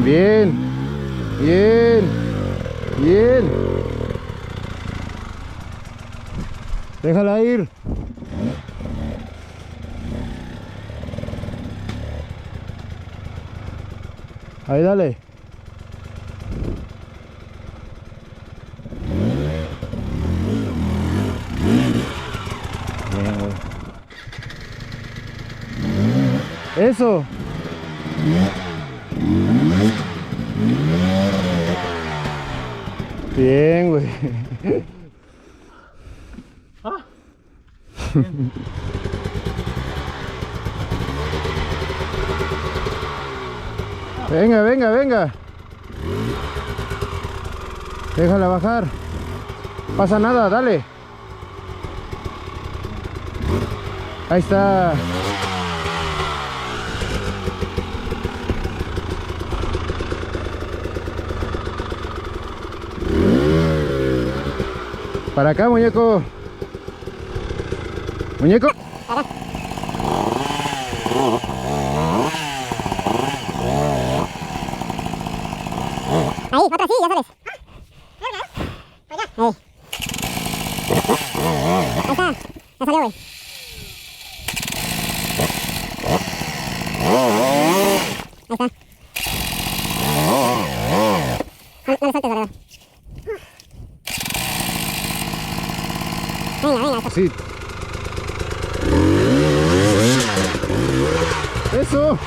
Bien. Bien. Bien. Déjala ir. Ahí dale. Bien, güey. Eso. Bien, güey. Ah. Venga, venga, venga. Déjala bajar. Pasa nada, dale. Ahí está. Para acá, muñeco. Muñeco. Ahí, otra, sí, ya sales. Ahí. Ahí está, ya salió, güey. Ahí está. No le saltes, Arador. Venga, venga, eso. Sí. Eso.